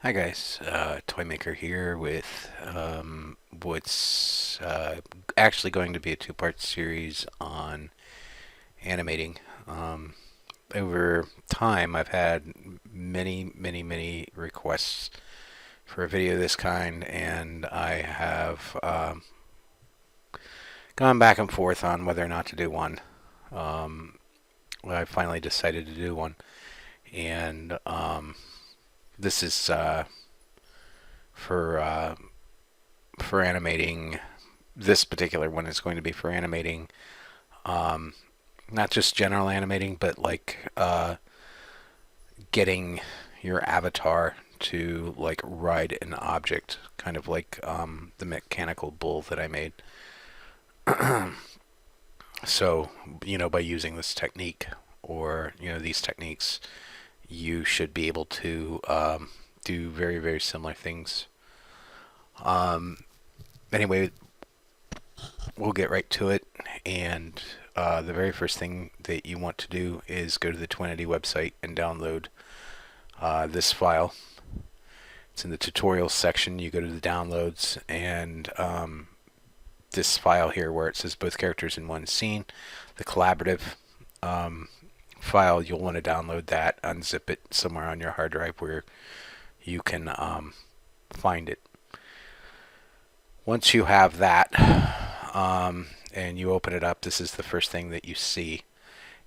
Hi guys, Toymaker here with what's actually going to be a two-part series on animating. Um, Over time, I've had many requests for a video of this kind, and I have gone back and forth on whether or not to do one. Um, I finally decided to do one, and this is for uh, for animating. This particular one is going to be for animating, um, not just general animating, but like getting your avatar to like ride an object, kind of like the mechanical bull that I made. So, by using this technique or these techniques, you should be able to do very similar things. Um, anyway, we'll get right to it. And the very first thing that you want to do is go to the Twinity website and download this file. It's in the tutorials section. You go to the downloads and this file here where it says both characters in one scene, the collaborative um, file, you'll want to download that, unzip it somewhere on your hard drive where you can find it. Once you have that, and you open it up, this is the first thing that you see.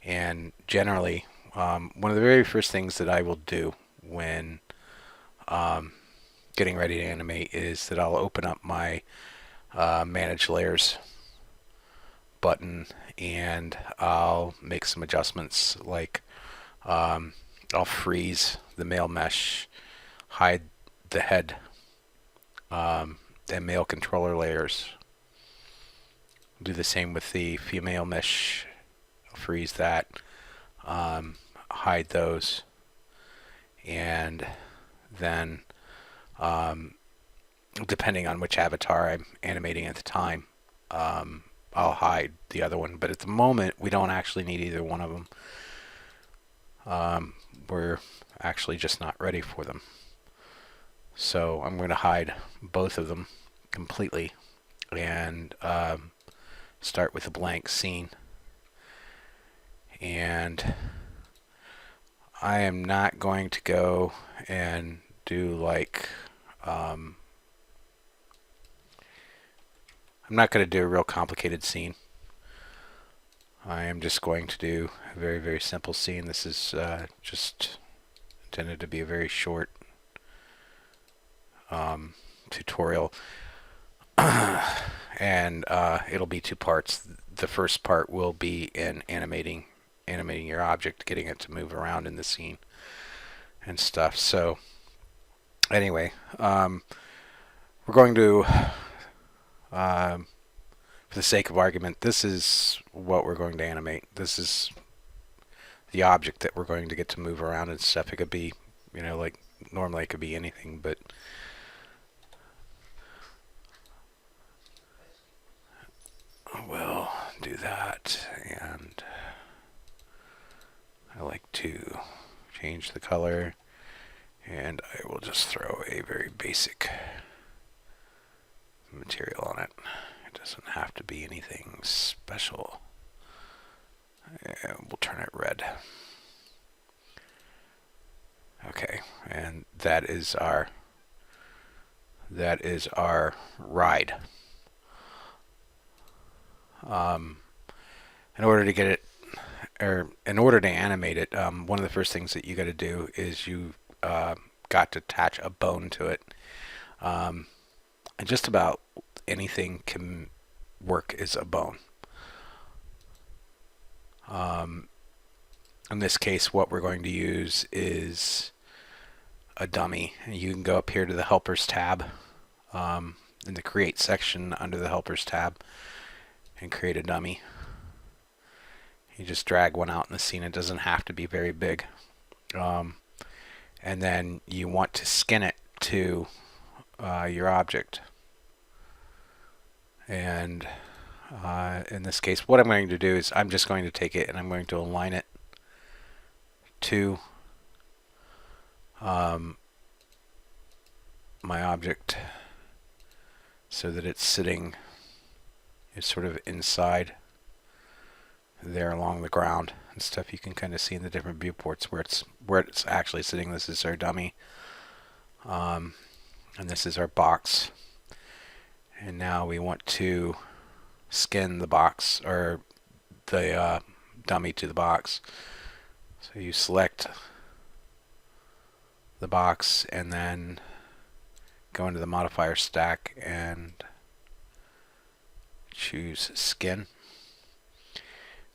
And generally, one of the very first things that I will do when um, getting ready to animate is that I'll open up my Manage Layers button and I'll make some adjustments like I'll freeze the male mesh, hide the head and male controller layers. Do the same with the female mesh, freeze that, hide those, and then depending on which avatar I'm animating at the time, I'll hide the other one. But at the moment, we don't actually need either one of them. We're actually just not ready for them. So I'm going to hide both of them completely and start with a blank scene. And I am not going to go and do like I'm not going to do a real complicated scene. I am just going to do a very simple scene. This is just intended to be a very short tutorial. And it'll be two parts. The first part will be in animating your object, getting it to move around in the scene and stuff. So anyway, we're going to for the sake of argument, this is what we're going to animate. This is the object that we're going to get to move around and stuff. It could be, like normally it could be anything, but we'll do that. And I like to change the color, and I will just throw a very basic material on it. It doesn't have to be anything special. And we'll turn it red. Okay, and that is our ride. In order to get it, or in order to animate it, one of the first things that you got to do is you got to attach a bone to it. And just about anything can work as a bone. In this case, what we're going to use is a dummy. You can go up here to the Helpers tab, in the Create section under the Helpers tab, and create a dummy. You just drag one out in the scene. It doesn't have to be very big. And then you want to skin it to your object. And in this case, what I'm going to do is I'm just going to take it and I'm going to align it to my object so that it's sitting sort of inside there along the ground and stuff. You can kind of see in the different viewports where it's actually sitting. This is our dummy, and this is our box. And now we want to skin the box, or the dummy to the box. So you select the box and then go into the modifier stack and choose skin.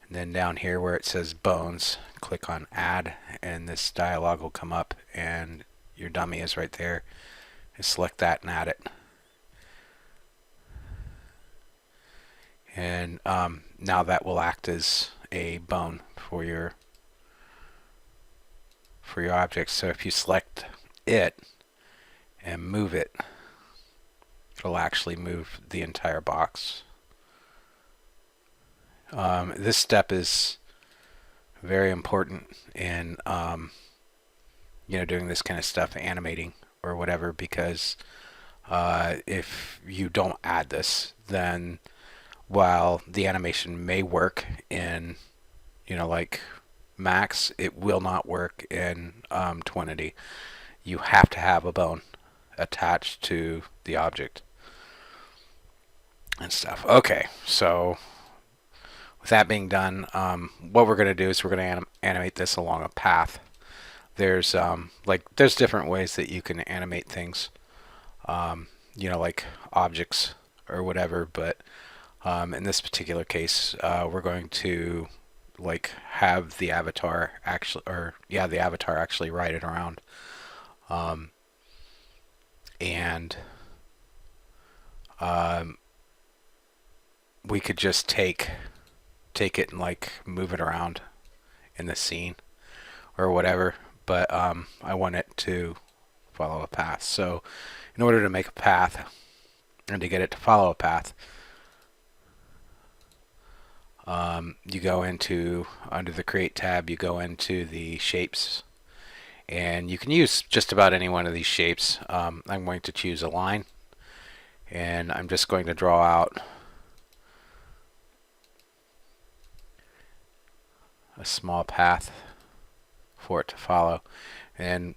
And then down here where it says bones, click on add, and this dialog will come up and your dummy is right there. And select that and add it. And now that will act as a bone for your object. So if you select it and move it, it'll actually move the entire box. This step is very important in doing this kind of stuff, animating or whatever, because if you don't add this, then while the animation may work in like Max, it will not work in Twinity. You have to have a bone attached to the object and stuff. Okay, so with that being done, what we're going to do is we're going to animate this along a path. There's there's different ways that you can animate things, like objects or whatever, but in this particular case, we're going to have the avatar actually ride it around, and we could just take it and move it around in the scene or whatever, but I want it to follow a path. So in order to make a path and to get it to follow a path, you go into, under the create tab, you go into the shapes, and you can use just about any one of these shapes. I'm going to choose a line, and I'm just going to draw out a small path for it to follow. And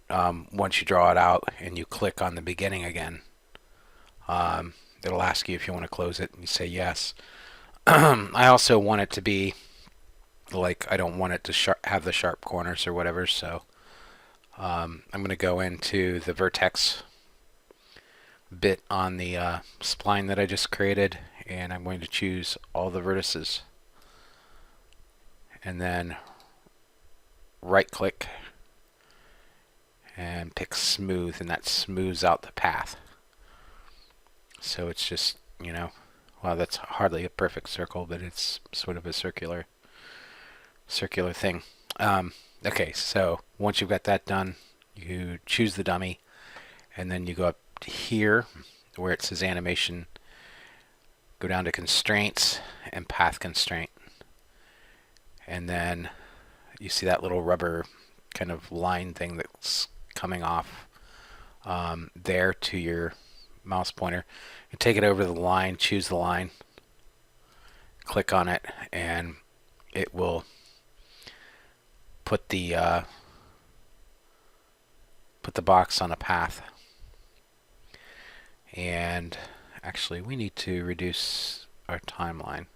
once you draw it out and you click on the beginning again, it'll ask you if you want to close it, and you say yes. I also want it to be I don't want it to have the sharp corners or whatever, so I'm going to go into the vertex bit on the spline that I just created, and I'm going to choose all the vertices, and then right click and pick smooth, and that smooths out the path. So it's just, well, that's hardly a perfect circle, but it's sort of a circular thing. Okay, so once you've got that done, you choose the dummy, and then you go up to here where it says animation, go down to constraints and path constraint, and then you see that little rubber kind of line thing that's coming off there to your mouse pointer. You take it over the line, choose the line, click on it, and it will put the box on a path. And actually, we need to reduce our timeline.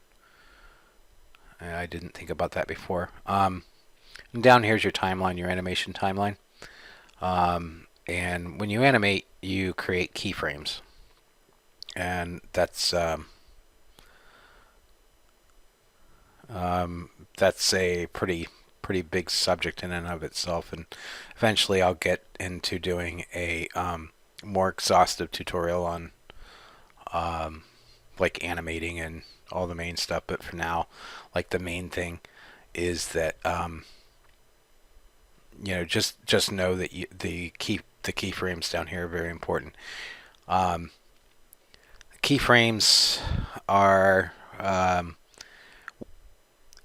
I didn't think about that before. Down here's your timeline, your animation timeline. And when you animate, you create keyframes, and that's a pretty big subject in and of itself. And eventually, I'll get into doing a more exhaustive tutorial on animating and all the main stuff. But for now, the main thing is that just know that the keyframes down here are very important. Keyframes are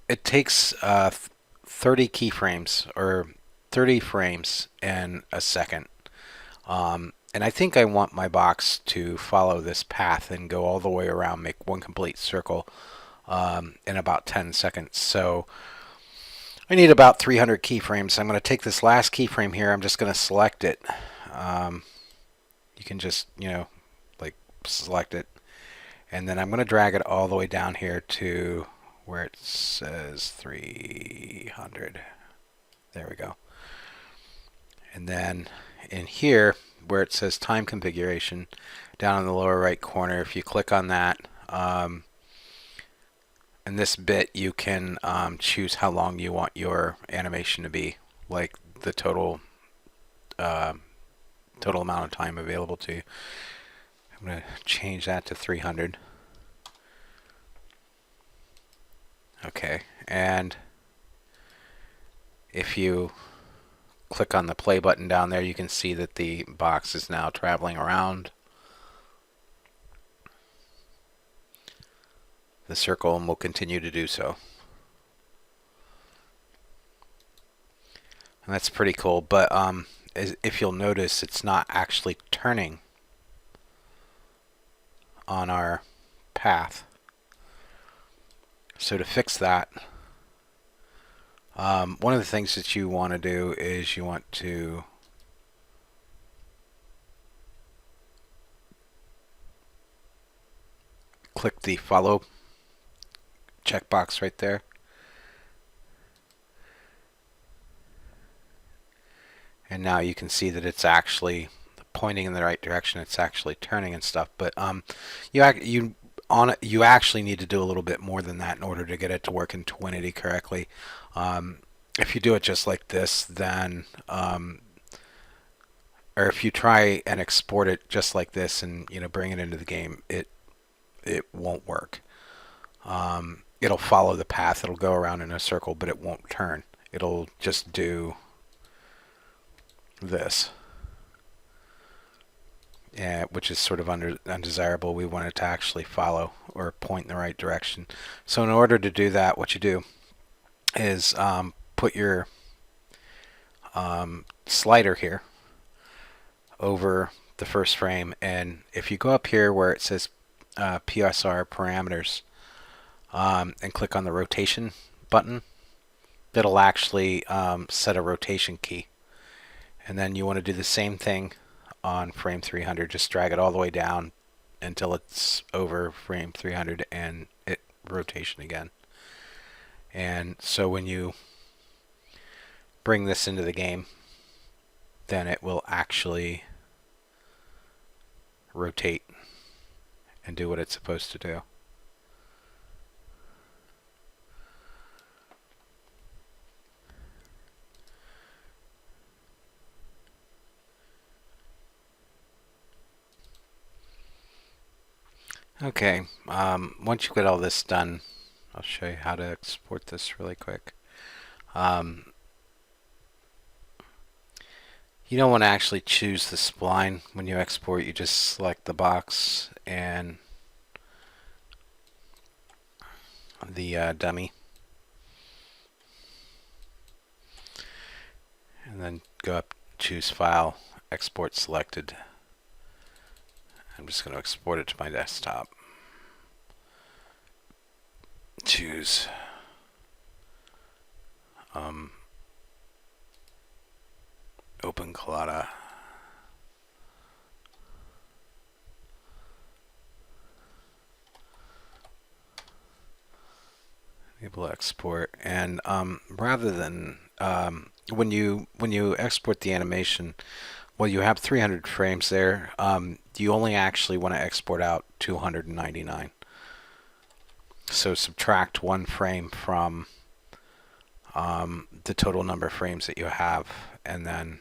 it takes 30 keyframes or 30 frames in a second And I think I want my box to follow this path and go all the way around, make one complete circle in about 10 seconds. So I need about 300 keyframes. I'm going to take this last keyframe here. I'm just going to select it. You can just, like select it. And then I'm going to drag it all the way down here to where it says 300. There we go. And then in here, where it says time configuration, down in the lower right corner, if you click on that, in this bit you can choose how long you want your animation to be, like the total amount of time available to you. I'm going to change that to 300. Okay, and if you click on the play button down there, you can see that the box is now traveling around the circle and will continue to do so. And that's pretty cool, but if you'll notice, it's not actually turning on our path. So to fix that, one of the things that you want to do is you want to click the follow checkbox right there. And now you can see that it's actually pointing in the right direction. It's actually turning and stuff. But you actually need to do a little bit more than that in order to get it to work in Twinity correctly. If you do it just like this, then or if you try and export it just like this and bring it into the game, it won't work. It'll follow the path. It'll go around in a circle, but it won't turn. It'll just do this, which is sort of undesirable. We want it to actually follow or point in the right direction. So in order to do that, what you do is put your slider here over the first frame, and if you go up here where it says PSR parameters and click on the rotation button, that'll actually set a rotation key. And then you want to do the same thing on frame 300. Just drag it all the way down until it's over frame 300 and hit rotation again. And so when you bring this into the game, then it will actually rotate and do what it's supposed to do. Okay, once you get all this done, I'll show you how to export this really quick. You don't want to actually choose the spline when you export. You just select the box and the dummy, and then go up, choose File, Export Selected. I'm just going to export it to my desktop. Choose Open Collada. Enable export, and rather than when you export the animation, well, you have 300 frames there. You only actually want to export out 299. So subtract one frame from the total number of frames that you have, and then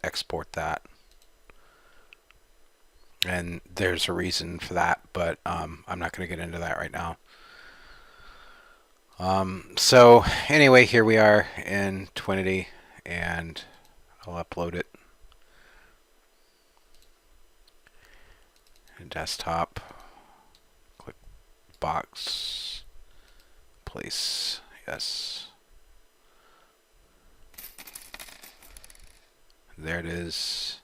export that. And there's a reason for that, but I'm not going to get into that right now. So anyway, here we are in Twinity, and I'll upload it. Desktop, click box, place, yes. There it is.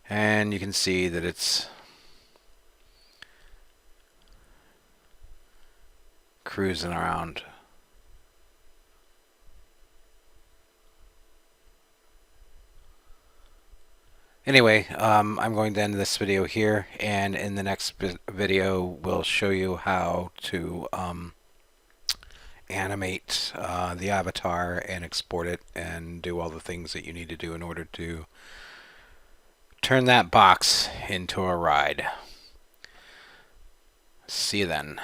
And you can see that it's cruising around. Anyway, I'm going to end this video here, and in the next video we'll show you how to animate the avatar and export it and do all the things that you need to do in order to turn that box into a ride. See you then.